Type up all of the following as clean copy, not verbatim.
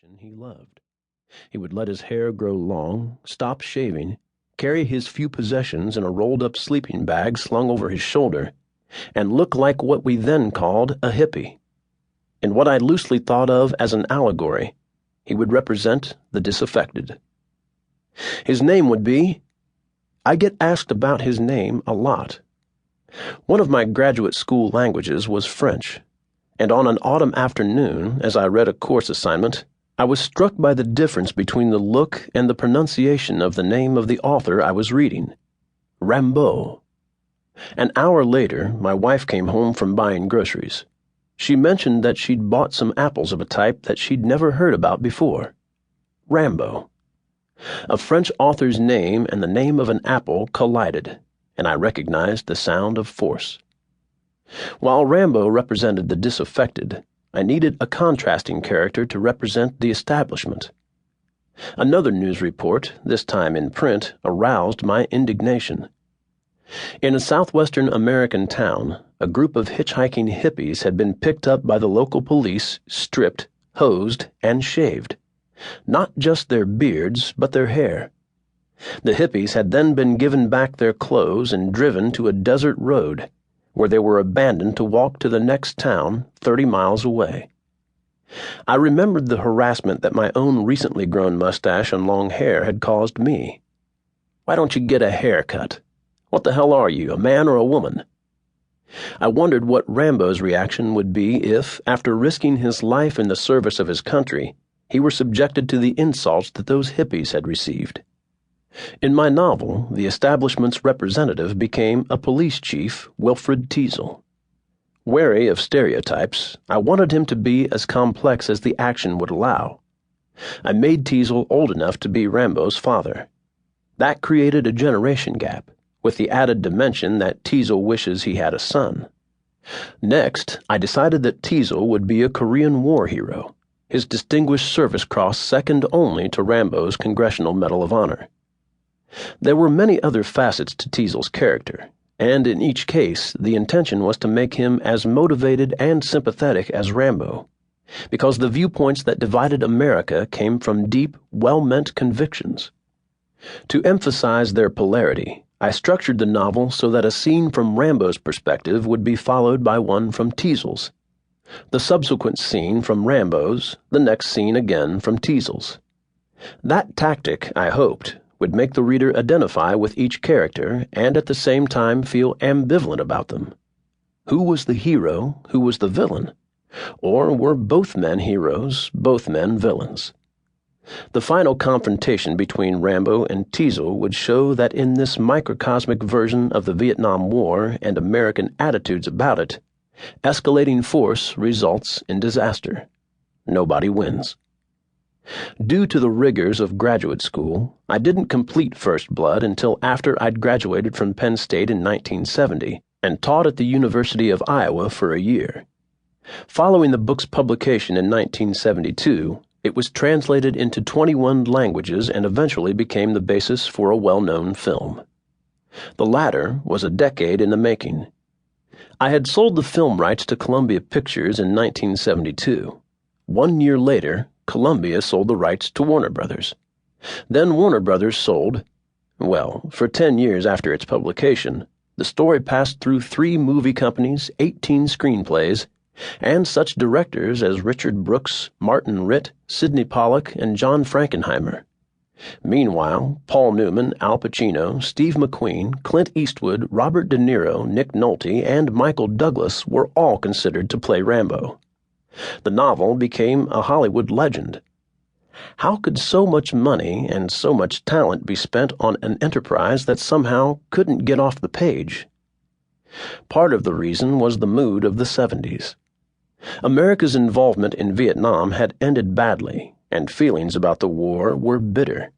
occupation he loved. He would let his hair grow long, stop shaving, carry his few possessions in a rolled-up sleeping bag slung over his shoulder, and look like what we then called a hippie. In what I loosely thought of as an allegory, he would represent the disaffected. His name would be... I get asked about his name a lot. One of my graduate school languages was French, and on an autumn afternoon, as I read a course assignment, I was struck by the difference between the look and the pronunciation of the name of the author I was reading. Rambo. An hour later, my wife came home from buying groceries. She mentioned that she'd bought some apples of a type that she'd never heard about before. Rambo. A French author's name and the name of an apple collided, and I recognized the sound of force. While Rambo represented the disaffected, I needed a contrasting character to represent the establishment. Another news report, this time in print, aroused my indignation. In a southwestern American town, a group of hitchhiking hippies had been picked up by the local police, stripped, hosed, and shaved. Not just their beards, but their hair. The hippies had then been given back their clothes and driven to a desert road, where they were abandoned to walk to the next town 30 miles away. I remembered the harassment that my own recently grown mustache and long hair had caused me. "Why don't you get a haircut? What the hell are you, a man or a woman?" I wondered what Rambo's reaction would be if, after risking his life in the service of his country, he were subjected to the insults that those hippies had received. In my novel, the establishment's representative became a police chief, Wilfred Teasel. Wary of stereotypes, I wanted him to be as complex as the action would allow. I made Teasel old enough to be Rambo's father. That created a generation gap, with the added dimension that Teasel wishes he had a son. Next, I decided that Teasel would be a Korean War hero, his Distinguished Service Cross second only to Rambo's Congressional Medal of Honor. There were many other facets to Teasel's character, and in each case the intention was to make him as motivated and sympathetic as Rambo, because the viewpoints that divided America came from deep, well-meant convictions. To emphasize their polarity, I structured the novel so that a scene from Rambo's perspective would be followed by one from Teasel's. The subsequent scene from Rambo's, the next scene again from Teasel's. That tactic, I hoped, would make the reader identify with each character and at the same time feel ambivalent about them. Who was the hero, who was the villain? Or were both men heroes, both men villains? The final confrontation between Rambo and Teasel would show that in this microcosmic version of the Vietnam War and American attitudes about it, escalating force results in disaster. Nobody wins. Due to the rigors of graduate school, I didn't complete First Blood until after I'd graduated from Penn State in 1970 and taught at the University of Iowa for a year. Following the book's publication in 1972, it was translated into 21 languages and eventually became the basis for a well-known film. The latter was a decade in the making. I had sold the film rights to Columbia Pictures in 1972. 1 year later, Columbia sold the rights to Warner Brothers. Then Warner Brothers sold, well, for 10 years after its publication, the story passed through 3 movie companies, 18 screenplays, and such directors as Richard Brooks, Martin Ritt, Sidney Pollack, and John Frankenheimer. Meanwhile, Paul Newman, Al Pacino, Steve McQueen, Clint Eastwood, Robert De Niro, Nick Nolte, and Michael Douglas were all considered to play Rambo. The novel became a Hollywood legend. How could so much money and so much talent be spent on an enterprise that somehow couldn't get off the page? Part of the reason was the mood of the 70s. America's involvement in Vietnam had ended badly, and feelings about the war were bitter.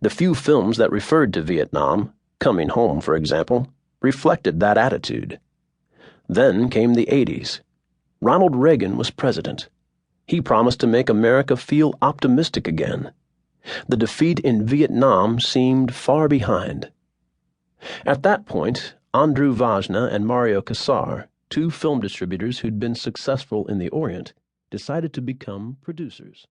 The few films that referred to Vietnam, Coming Home, for example, reflected that attitude. Then came the 80s. Ronald Reagan was president. He promised to make America feel optimistic again. The defeat in Vietnam seemed far behind. At that point, Andrew Vajna and Mario Kassar, 2 film distributors who'd been successful in the Orient, decided to become producers.